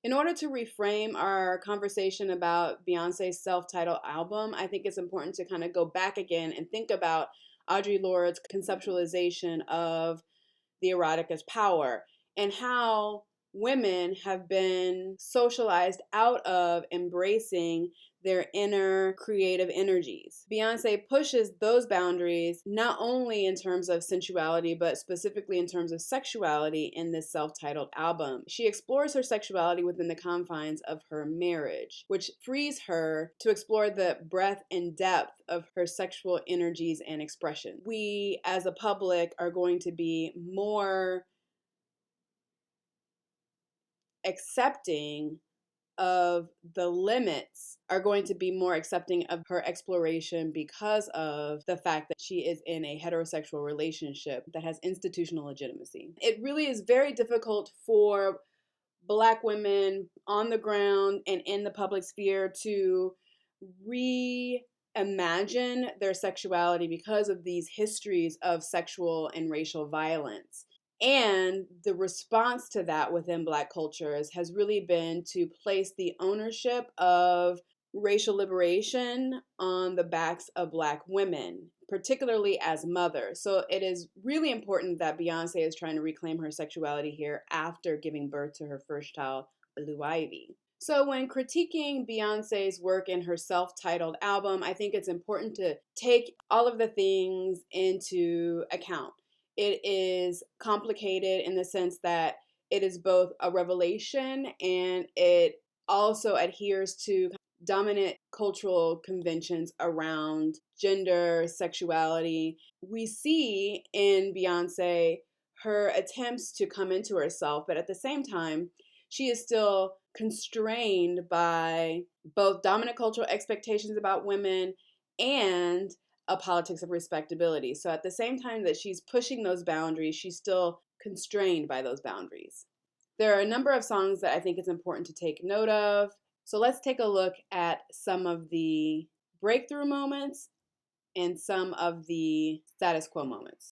In order to reframe our conversation about Beyonce's self-titled album, I think it's important to kind of go back again and think about Audre Lorde's conceptualization of the erotic as power and how women have been socialized out of embracing their inner creative energies. Beyonce pushes those boundaries not only in terms of sensuality, but specifically in terms of sexuality in this self-titled album. She explores her sexuality within the confines of her marriage, which frees her to explore the breadth and depth of her sexual energies and expression. We, as a public, are going to be more accepting of the limits, are going to be more accepting of her exploration because of the fact that she is in a heterosexual relationship that has institutional legitimacy. It really is very difficult for Black women on the ground and in the public sphere to reimagine their sexuality because of these histories of sexual and racial violence. And the response to that within Black cultures has really been to place the ownership of racial liberation on the backs of Black women, particularly as mothers. So it is really important that Beyonce is trying to reclaim her sexuality here after giving birth to her first child, Blue Ivy. So when critiquing Beyonce's work in her self-titled album, I think it's important to take all of the things into account. It is complicated in the sense that it is both a revelation and it also adheres to dominant cultural conventions around gender, sexuality. We see in Beyonce her attempts to come into herself, but at the same time, she is still constrained by both dominant cultural expectations about women and a politics of respectability. So at the same time that she's pushing those boundaries, she's still constrained by those boundaries. There are a number of songs that I think it's important to take note of. So let's take a look at some of the breakthrough moments and some of the status quo moments.